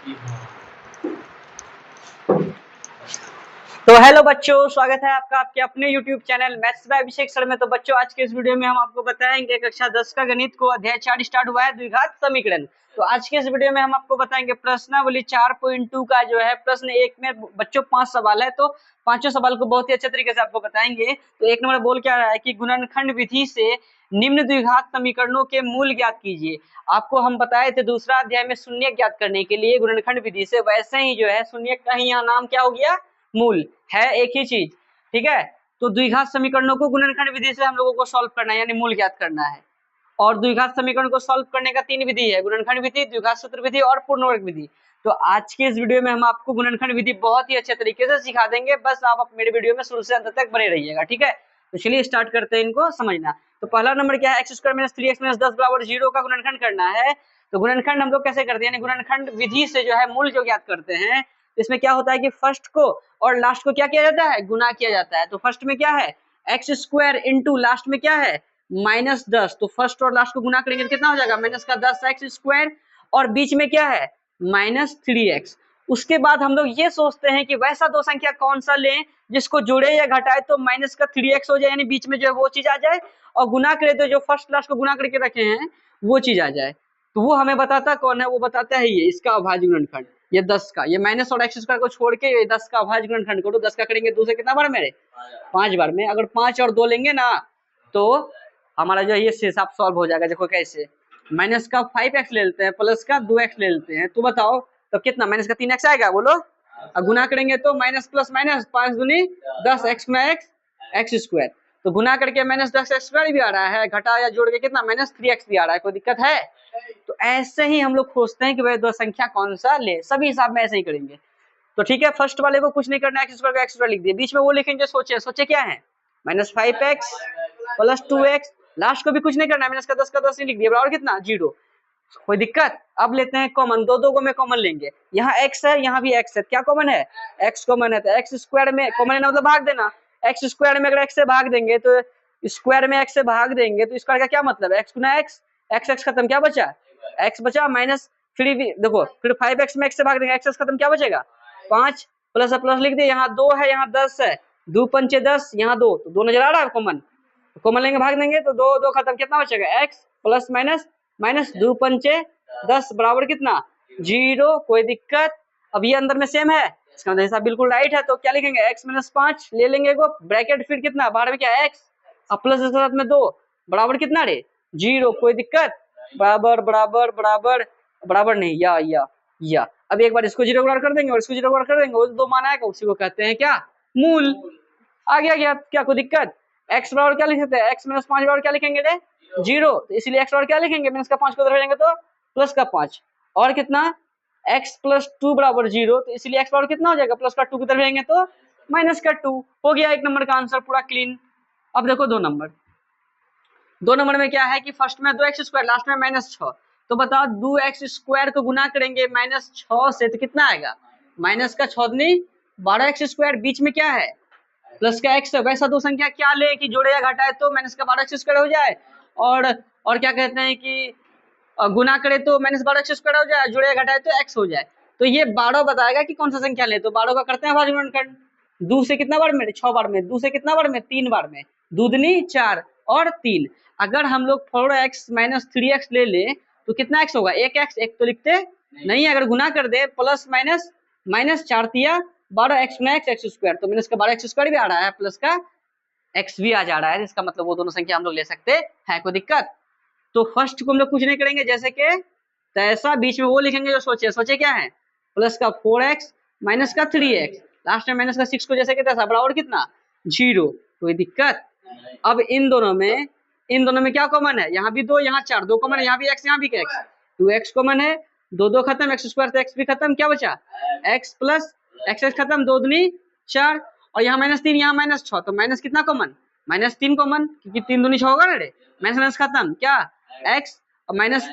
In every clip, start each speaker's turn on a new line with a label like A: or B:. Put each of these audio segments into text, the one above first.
A: तो हेलो बच्चों, स्वागत है आपका आपके अपने YouTube channel maths by Abhishek sir में। तो बच्चों, आज के इस वीडियो में हम आपको बताएंगे कक्षा 10 का गणित को अध्याय 4 स्टार्ट हुआ है, द्विघात समीकरण। तो आज के इस वीडियो में हम आपको बताएंगे प्रश्नावली 4.2 का जो है प्रश्न 1 में बच्चों 5 सवाल है। तो पांचों सवाल को बहुत ही अच्छे तरीके से आपको बताएंगे। तो एक नंबर बोल क्या रहा है कि गुणनखंड विधि से निम्न द्विघात समीकरणों के मूल ज्ञात कीजिए। आपको हम बताए थे दूसरा अध्याय में शून्य ज्ञात करने के लिए गुणनखंड विधि से, वैसे ही जो है शून्य का ही यहाँ नाम क्या हो गया, मूल है, एक ही चीज। ठीक है, तो द्विघात समीकरणों को गुणनखंड विधि से हम लोगों को सॉल्व करना है, यानी मूल ज्ञात करना है। और द्विघात समीकरण को सॉल्व करने का 3 विधि है, गुणनखंड विधि, द्विघात सूत्र विधि और पूर्णवर्ग विधि। तो आज के इस वीडियो में हम आपको गुणनखंड विधि बहुत ही अच्छे तरीके से सिखा देंगे, बस आप मेरे वीडियो में शुरू से अंत तक बने रहिएगा। ठीक है, तो चलिए स्टार्ट करते हैं इनको समझना। तो पहला नंबर क्या है, x² - 3x - 10 = 0 का गुणनखंड करना है। तो गुणनखंड हम लोग कैसे करते हैं, यानी गुणनखंड विधि से जो है मूल जो ज्ञात करते हैं। इसमें क्या होता है कि फर्स्ट को और लास्ट को क्या किया जाता है, गुना किया जाता है। तो फर्स्ट में क्या है, x² इंटू लास्ट में क्या है -10। तो फर्स्ट और लास्ट को गुना करेंगे तो कितना हो जाएगा, -10x²। और बीच में क्या है -3x। उसके बाद हम लोग ये सोचते हैं कि वैसा दो संख्या कौन सा लें जिसको जोड़े या घटाए तो -3x हो जाए, यानी बीच में जो है वो चीज आ जाए, और गुना करे तो जो फर्स्ट लास्ट को गुना करके रखे हैं वो चीज आ जाए। तो वो हमें बताता कौन है, वो बताता है ये इसका अभाज्य गुणनखंड, ये 10 का, ये माइनस और x² को छोड़ के 10 का अभाज्य गुणनखंड करो। 10 का करेंगे 2 से कितना बार मेरे 5 बार में। अगर 5 और 2 लेंगे ना तो हमारा जो ये हिसाब सॉल्व हो जाएगा। देखो कैसे, माइनस का 5x ले लेते हैं, प्लस का 2x ले लेते हैं। तो बताओ तो कितना, माइनस का 3x आएगा, बोलो। और गुना करेंगे तो माइनस प्लस माइनस 5 दूनी 10, x में x² तो गुना करके -10x² भी आ रहा है, घटा या जोड़ के कितना -3x भी आ रहा है। कोई दिक्कत है? तो ऐसे ही हम लोग खोजते हैं कि वह दो संख्या कौन सा ले, सभी हिसाब में ऐसे ही करेंगे। तो ठीक है, फर्स्ट वाले को कुछ नहीं करना है, x² को x² लिख दिए, बीच में वो लिखेंगे, सोचे सोचे क्या है -5x + 2x। लास्ट को भी कुछ नहीं करना है, -10 का 10 ही लिख दिया, बराबर कितना 0। कोई दिक्कत? अब लेते हैं कॉमन, दो को में कॉमन लेंगे। यहाँ x है, यहाँ भी x है, क्या कॉमन है, x कॉमन है। तो x² में कॉमन है ना, मतलब भाग देना। x² में अगर x से भाग देंगे तो स्क्वायर में x से भाग देंगे तो स्क्वायर का क्या मतलब है, x गुना x खत्म, क्या बचा x बचा माइनस। फिर देखो, फिर 5x में x से भाग देंगे, x खत्म, क्या बचेगा 5, प्लस प्लस लिख दिए, यहाँ 2 है, यहाँ 10 है, 2 पंचे 10, यहाँ 2, तो 2 नजर आ रहा है कॉमन, कॉमन लेंगे भाग देंगे तो 2 खत्म, कितना बचेगा x प्लस माइनस 2 पंचे 10 बराबर कितना 0। कोई दिक्कत? अब ये अंदर में सेम है, इसका मतलब हिसाब बिल्कुल राइट है। तो क्या लिखेंगे x - 5 ले लेंगे को ब्रैकेट, फिर कितना बाहर में क्या है x, अब प्लस के साथ में 2 बराबर कितना रे 0। कोई दिक्कत? बराबर बराबर बराबर बराबर नहीं, या अब एक बार इसको 0 बराबर कर देंगे और इसको 0 बराबर कर देंगे, वो दो मान आएगा, उसी को कहते हैं क्या, मूल। आ गया क्या कोई दिक्कत? x बराबर क्या लिख सकते हैं, x - 5 बराबर क्या लिखेंगे रे 0। तो इसलिए x बराबर क्या लिखेंगे, माइनस का 5 को उधर भेजेंगे तो प्लस का 5, और कितना x + 2 बराबर 0। तो इसलिए x बराबर कितना हो जाएगा, प्लस का 2 की तरफ भेजेंगे तो माइनस का 2 हो गया। एक नंबर का आंसर पूरा क्लीन। अब देखो दो नंबर में क्या है कि फर्स्ट में 2x², लास्ट में -6। तो बताओ 2x² को गुना करेंगे -6 से तो कितना आएगा, माइनस का 6 दूनी 12x², बीच में क्या है प्लस का x है। वैसा दो संख्या क्या ले कि जोड़े या घटाए तो -12x² हो जाए, और क्या कहते हैं कि गुना करे तो -12x² हो जाए, जोड़े या घटाए तो x हो जाए। तो ये 12 बताएगा कि कौन सा संख्या ले। तो 12 का करते हैं अभाज्य गुणनखंड, 2 से कितना बार में 6 बार में, 2 से कितना बार में 3 बार में, 2 दूनी 4 और 3। अगर हम लोग 4x - 3x ले ले तो कितना x होगा, 1x, एक तो लिखते नहीं, अगर गुना कर दे प्लस माइनस 4 तिया 12, x में x² तो माइनस का 12x² भी आ रहा है, प्लस का x भी आ जा रहा है। इसका मतलब वो दोनों संख्या हम लोग ले सकते हैं। कोई दिक्कत? तो फर्स्ट को हम लोग कुछ नहीं करेंगे, जैसे कि तैसा बीच में वो लिखेंगे जो सोचे क्या है, प्लस का 4x माइनस का 3x, लास्ट में माइनस का 6 को जैसे कि तैसा बराबर कितना 0। कोई दिक्कत? अब इन दोनों में क्या कॉमन है, यहाँ भी 2, यहाँ 4, 2 कॉमन है, यहाँ भी x, यहाँ भी x, 2x कॉमन है, 2 खत्म, x² तो x भी खत्म, क्या बचा x प्लस x खत्म, 2 दूनी 4, और यहाँ -3, यहाँ -6, तो माइनस कितना कॉमन, -3 कॉमन, क्योंकि 3 दूनी 6 होगा ना रे, माइनस खत्म, क्या x और माइनस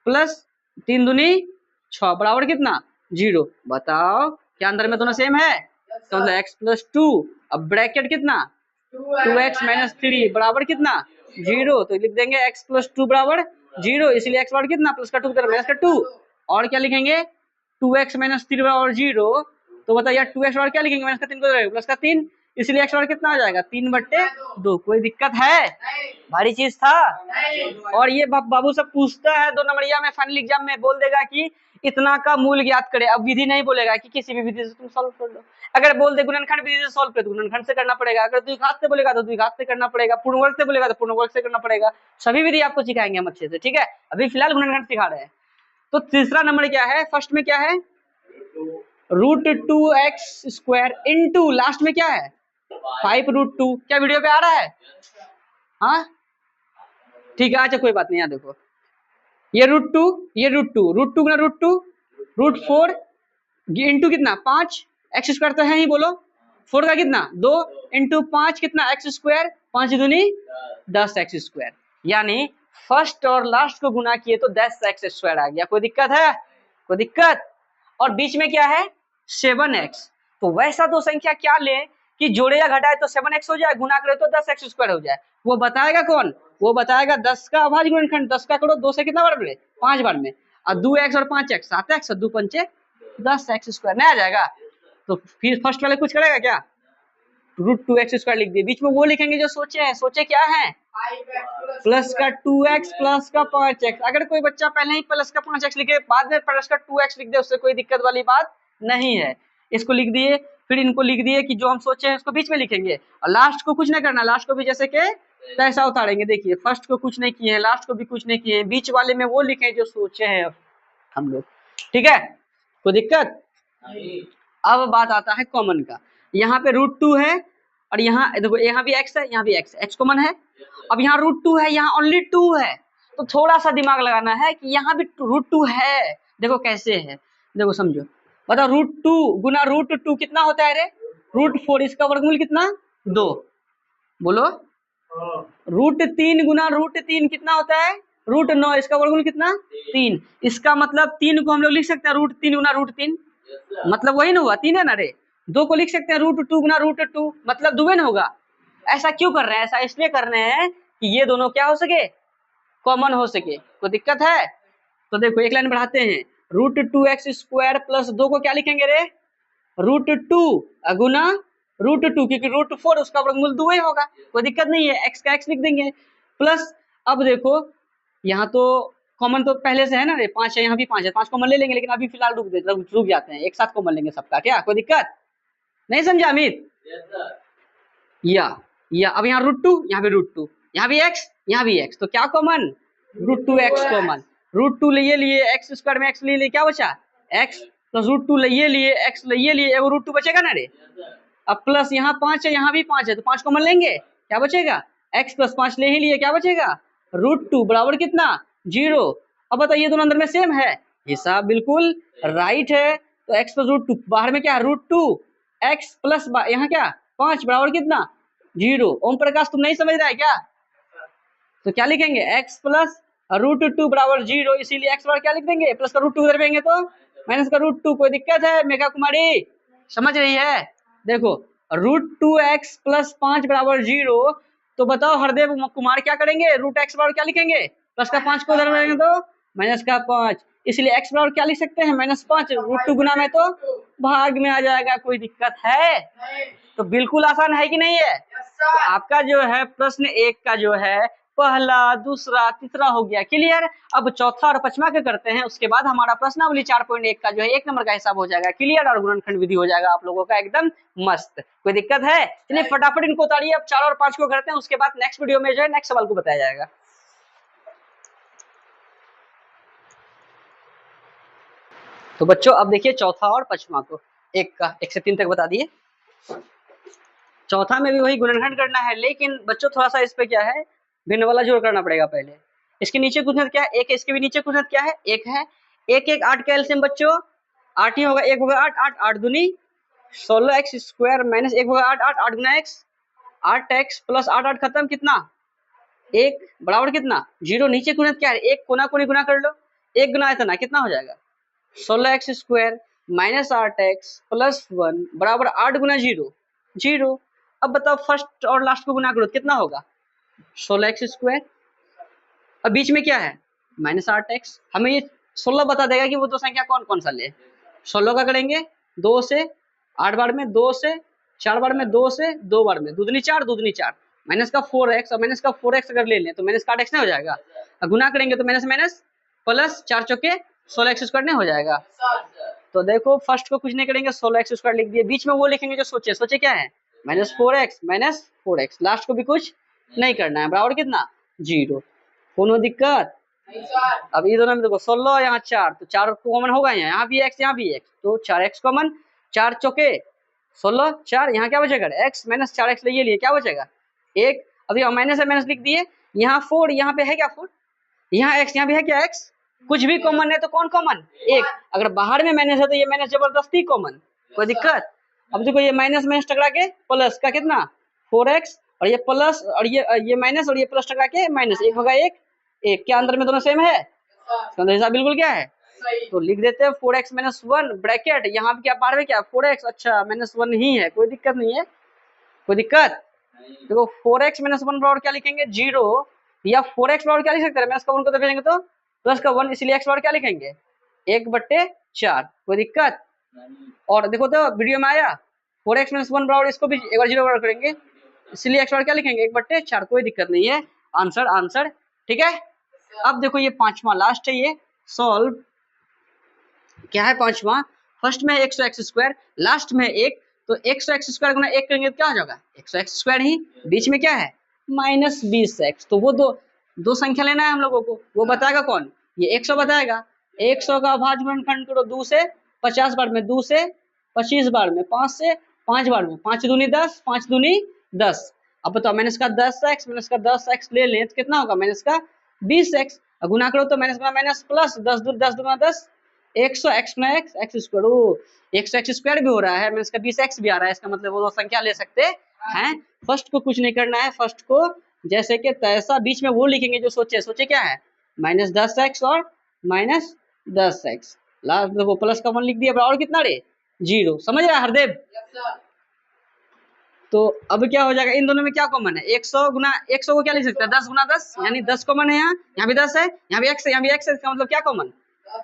A: प्लस 3 दूनी 6 बराबर कितना 0। बताओ क्या अंदर में दोनों सेम है, तो मतलब x + 2, अब ब्रैकेट कितना 2x - 3 बराबर कितना 0। तो लिख देंगे x + 2 बराबर 0, इसलिए x बराबर कितना प्लस का 2 की तरफ माइनस का 2, और क्या लिखेंगे 2x माइनस 3 और 0, तो बताओ यार 2x बराबर क्या लिखेंगे, माइनस का 3 को प्लस का 3, इसलिए x बराबर कितना हो जाएगा 3/2। कोई दिक्कत है, भारी चीज था। और ये बाबू सब पूछता है 2 नंबरिया में फाइनल एग्जाम में, बोल देगा कि इतना का मूल ज्ञात करे। अब विधि नहीं बोलेगा कि किसी भी विधि से तुम सॉल्व कर लो। अगर बोल दे गुणनखंड विधि से सॉल्व कर तो गुणनखंड से करना पड़ेगा, अगर द्विघात से बोलेगा तो द्विघात से करना पड़ेगा, पूर्णवर्ग से बोलेगा तो पूर्णवर्ग से करना पड़ेगा। सभी विधि आपको सिखाएंगे हम अच्छे से, ठीक है। अभी फिलहाल गुणनखंड सिखा रहे हैं। तो तीसरा नंबर क्या है, फर्स्ट में क्या है √2x² इंटू लास्ट में क्या है 5√2। क्या वीडियो पे आ रहा है? हाँ ठीक है, अच्छा कोई बात नहीं। यहाँ देखो ये √2, ये √2 गुना √2 √4 इंटू कितना 5, x² तो है ही, बोलो 4 का कितना 2 इंटू 5 कितना x², 5 दूनी 10x²। यानी फर्स्ट और लास्ट को गुना किए तो 10x² आ गया। कोई दिक्कत है? कोई दिक्कत? और बीच में क्या है 7x। तो वैसा तो संख्या क्या ले कि जोड़े या घटाए तो 7x हो जाए, गुना करे तो 10x² हो जाए। वो बताएगा कौन? वो बताएगा 10 का अभाज्य गुणनखंड। 10 का करो 2 से कितना बार मिले 5 बार में, और 2x और 5x 7x और 2 पंचे 10x² नहीं आ जाएगा। तो फिर फर्स्ट वाले कुछ करेगा क्या, √2x² लिख दिए, बीच में वो लिखेंगे जो सोचे हैं। सोचे क्या है प्लस का 2x प्लस का 5x। अगर कोई बच्चा पहले ही प्लस का 5x लिखे बाद में प्लस का 2x लिख दे, उससे कोई दिक्कत वाली बात नहीं है। इसको लिख दिए, फिर इनको लिख दिए कि जो हम सोचे हैं उसको बीच में लिखेंगे, और लास्ट को कुछ नहीं करना, लास्ट को भी जैसे के तैसा उतारेंगे। देखिए फर्स्ट को कुछ नहीं किए हैं, लास्ट को भी कुछ नहीं किए हैं, बीच वाले में वो लिखे जो सोचे हैं हम लोग, ठीक है। कोई दिक्कत? अब बात आता है कॉमन का। यहाँ पे √2 है और यहाँ देखो यहाँ भी x है, यहाँ भी x कॉमन है। अब यहाँ √2 है, यहाँ ओनली 2 है, तो थोड़ा सा दिमाग लगाना है कि यहाँ भी √2 है। देखो कैसे है, देखो समझो, बताओ √2 गुना √2 कितना होता है रे √4, इसका वर्गमूल कितना 2, बोलो। √3 गुना √3 कितना होता है √9, इसका वर्गमूल कितना 3। इसका मतलब 3 को हम लोग लिख सकते हैं √3 गुना √3, मतलब वही ना हुआ 3 है ना रे। 2 को लिख सकते हैं √2 गुना √2, मतलब दुगुना होगा। ऐसा क्यों कर रहे हैं? ऐसा इसलिए कर रहे हैं कि ये दोनों क्या हो सके कॉमन हो सके। कोई दिक्कत है? तो देखो एक लाइन बढ़ाते हैं, √2x² प्लस 2 को क्या लिखेंगे रे √2 गुना √2, क्योंकि √4 उसका वर्गमूल 2 ही होगा। कोई दिक्कत नहीं है, x का x लिख देंगे प्लस। अब देखो यहाँ तो कॉमन तो पहले से है ना रे, 5 है, यहाँ भी 5 है, 5 कॉमन ले लेंगे, लेकिन अभी फिलहाल रुक जाते हैं, एक साथ कॉमन लेंगे सबका। क्या कोई दिक्कत नहीं? समझा अमित? या अब यहाँ √2, यहाँ भी √2, यहाँ भी x, यहाँ भी x, तो क्या कॉमन √2x कॉमन। √2 लिए लिए x² में x लिए क्या बचा x, प्लस √2 लिए लिए x लिए लिए, एगो √2 बचेगा ना रे। अब प्लस यहाँ 5 है, यहाँ भी 5 है, तो 5 कॉमन लेंगे, क्या बचेगा x प्लस 5 ले ही लिए, क्या बचेगा √2 बराबर कितना 0। अब बताइए दोनों अंदर में सेम है, हिसाब बिल्कुल राइट है। तो x प्लस √2 बाहर में क्या है √2, x प्लस यहाँ क्या 5 बराबर कितना 0। ओम प्रकाश तुम नहीं समझ रहा है क्या? तो क्या लिखेंगे x प्लस √2 बराबर 0, इसीलिए x बराबर क्या लिख देंगे प्लस का √2 उधर भेजेंगे तो माइनस का √2। कोई दिक्कत है मेघा कुमारी? समझ रही है? देखो √2x प्लस 5 बराबर 0, तो बताओ हरदेव कुमार क्या करेंगे, √x बराबर क्या लिखेंगे प्लस का 5 को उधर भेजेंगे तो माइनस का 5, इसलिए x बराबर क्या लिख सकते हैं -5, √2 गुना में तो भाग में आ जाएगा। कोई दिक्कत है? तो बिल्कुल आसान है कि नहीं है? तो आपका जो है प्रश्न 1 का जो है पहला दूसरा तीसरा हो गया क्लियर। अब चौथा और पांचवा का करते हैं, उसके बाद हमारा प्रश्नावली 4.1 का जो है 1 नंबर का हिसाब हो जाएगा क्लियर, और गुणनखंड विधि हो जाएगा आप लोगों का एकदम मस्त। कोई दिक्कत है? चलिए फटाफट इनको उतारिए। अब 4 और 5 को करते हैं, उसके बाद नेक्स्ट वीडियो में जो है नेक्स्ट सवाल को बताया जाएगा। तो बच्चों अब देखिए चौथा और पांचवा को, 1 से 3 तक बता दिए। चौथा में भी वही गुणनखंड करना है, लेकिन बच्चों थोड़ा सा इस पे क्या है भिन्न वाला जोड़ करना पड़ेगा पहले। इसके नीचे कुछ क्या है 1, इसके भी नीचे कुछ क्या है 1 है। 1 1 8 का एलसीएम बच्चों 8 ही होगा, 1 होगा 8 8 8 दूनी 16x² माइनस 1 होगा 8 8 8 गुना x, 8x प्लस 8 8 खत्म कितना 1 बराबर कितना 0। नीचे गुणा क्या है 1 कोना कोनी गुना कर लो, 1 गुना इतना कितना हो जाएगा 16x² माइनस 8x प्लस 1 बराबर 8 गुना 0 0। अब बताओ फर्स्ट और लास्ट को गुना करो कितना होगा 16x², अब बीच में क्या है -8x। हमें ये 16 बता देगा कि वो दो संख्या कौन कौन सा ले। 16 का करेंगे 2 से 8 बार में, 2 से 4 बार में, 2 से 2 बार में, दूधनी 4 दूधनी 4, माइनस का 4x और माइनस का 4x अगर ले लें तो माइनस का 8x नहीं हो जाएगा, और गुना करेंगे तो माइनस माइनस प्लस 4 चौके 16x स्क्वायर नहीं हो जाएगा। तो देखो फर्स्ट को कुछ नहीं करेंगे, 16x स्क्वायर लिख दिए, बीच में वो लिखेंगे जो सोचे, सोचे क्या है माइनस 4x, लास्ट को भी कुछ नहीं करना है, बराबर कितना 0, कोनो दिक्कत। अब ये दोनों में देखो 16 यहाँ 4, तो 4 कॉमन होगा, यहाँ भी x यहाँ भी x, तो 4x कॉमन, 4 चौके 16, 4 यहाँ क्या बचेगा x माइनस 4x ले लिए, क्या बचेगा 1। अभी माइनस है माइनस लिख दिए, यहाँ 4 यहाँ पे है क्या 4, यहाँ x यहाँ भी है क्या x, कुछ भी कॉमन है तो कौन कॉमन 1, अगर बाहर में माइनस है तो ये माइनस जबरदस्ती कॉमन, कोई दिक्कत। अब देखो ये माइनस माइनस टकरा के प्लस का कितना 4x, और ये प्लस और ये माइनस और ये प्लस टकरा के माइनस, 1 होगा 1 1, क्या अंदर में दोनों सेम है, इसका अंदर हिसाब बिल्कुल क्या है, तो लिख देते हैं 4x माइनस 1 ब्रैकेट, यहाँ पे क्या बाहर में क्या 4x, अच्छा माइनस 1 ही है, कोई दिक्कत नहीं है, कोई दिक्कत। देखो 4x माइनस 1 बराबर क्या लिखेंगे 0, या 4x बराबर क्या लिख सकते हैं, माइनस का 1 को दबेंगे तो प्लस का 1, इसलिए x बराबर क्या लिखेंगे 1/4, कोई दिक्कत। और देखो तो वीडियो में आया 4x माइनस 1 बराबर, इसको भी एक बार 0 बराबर करेंगे, इसलिए x बराबर क्या लिखेंगे 1/4, कोई दिक्कत नहीं है, आंसर ठीक है। अब देखो ये पांचवा लास्ट है, ये सॉल्व क्या है पांचवा, फर्स्ट में 100x स्क्वायर, लास्ट में 1, तो 100x स्क्वायर गुना 1 करेंगे तो क्या हो जाएगा 100x स्क्वायर ही, बीच में क्या है माइनस 20x, तो वो दो संख्या लेना है हम लोगों को, वो बताएगा कौन, ये 100 बताएगा, 100 का भाजन करो 2 से 50 बार में, 2 से 25 बार में, 5 से 5 बार में, 5 दूनी 10, 5 दूनी 10। अब बताओ माइनस का 10x ले लें तो कितना होगा माइनस का 20x, गुना करो तो माइनस का माइनस प्लस 10 दूना 10, 100 x ना x स्क्वायर, 100x स्क्वायर भी हो रहा है, माइनस का 20x भी आ रहा है, इसका मतलब वो दो संख्या ले सकते हैं। फर्स्ट को कुछ नहीं करना है, फर्स्ट को जैसे कि तैसा बीच में वो लिखेंगे जो सोचे क्या है माइनस 10x और माइनस 10x, लास्ट देखो प्लस का 1 लिख दिया, और कितना रे 0, समझ रहा है हरदेव। तो अब क्या हो जाएगा, इन दोनों में क्या कॉमन है 100 गुना 100 को क्या लिख सकते हैं 10 गुना 10, यानी 10 कॉमन है, यहाँ भी 10 है, यहाँ भी x है, यहाँ भी x है, इसका मतलब क्या कॉमन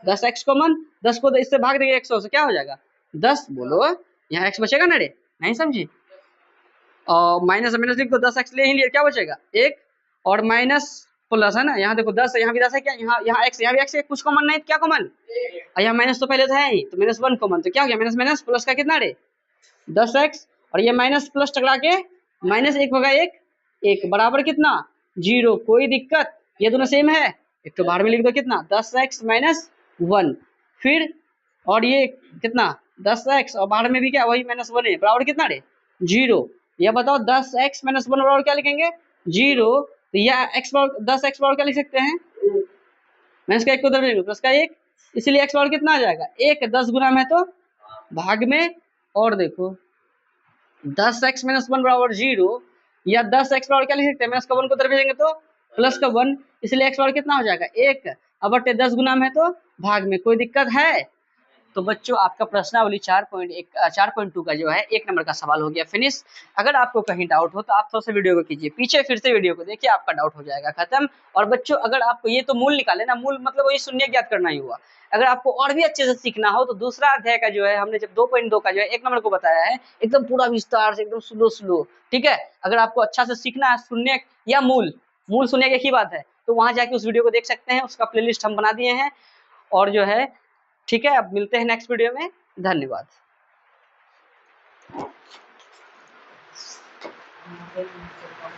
A: 10x कॉमन, 10 को इससे भाग देंगे 100 से क्या हो जाएगा 10, बोलो यहाँ x बचेगा ना रे, नहीं समझी, और माइनस माइनस लिख दो 10x ले ही लिया, क्या बचेगा 1, और माइनस प्लस है ना, यहाँ देखो 10 है, यहाँ भी 10 है, क्या यहाँ x यहाँ भी x है, कुछ कॉमन नहीं, क्या कॉमन, और यहाँ माइनस तो पहले था ही, तो माइनस 1 कॉमन, तो क्या हो गया माइनस माइनस प्लस का कितना रे 10x, और ये माइनस प्लस टकरा के माइनस 1 होगा 1 बराबर कितना 0, कोई दिक्कत, ये दोनों सेम है, एक तो बाहर में लिख दो कितना 10x माइनस 1, फिर और ये कितना 10x, और बाहर में भी क्या वही माइनस 1 है, बराबर कितना रे 0, यह बताओ 10x माइनस 1 बराबर क्या लिखेंगे 0, तो यह x बराबर 10x बराबर क्या लिख सकते हैं माइनस का 1 को उधर प्लस का 1, इसलिए x बराबर कितना आ जाएगा 1, 10 गुना में तो भाग में, और देखो 10x माइनस 1 बराबर 0, या 10x बराबर क्या लिख सकते हैं माइनस का 1 को तरफ भेजेंगे तो प्लस का 1, इसलिए x बराबर कितना हो जाएगा 1, अब बटे 10 गुना में तो भाग में, कोई दिक्कत है। तो बच्चों आपका प्रश्नावली 4.2 का जो है 1 नंबर का सवाल हो गया फिनिश। अगर आपको कहीं डाउट हो तो आप थोड़ा सा वीडियो को कीजिए पीछे, फिर से वीडियो को देखिए, आपका डाउट हो जाएगा खत्म। और बच्चों अगर आपको ये तो मूल निकाले ना, मूल मतलब वही शून्य ज्ञात करना ही हुआ, अगर आपको और भी अच्छे से सीखना हो तो दूसरा अध्याय का जो है हमने जब 2.2 का जो है 1 नंबर को बताया है एकदम पूरा विस्तार से, एकदम स्लो, ठीक है। अगर आपको अच्छा से सीखना है शून्य या मूल शून्य एक ही बात है, तो वहां जाके उस वीडियो को देख सकते हैं, उसका प्लेलिस्ट हम बना दिए हैं। और जो है ठीक है, अब मिलते हैं नेक्स्ट वीडियो में, धन्यवाद।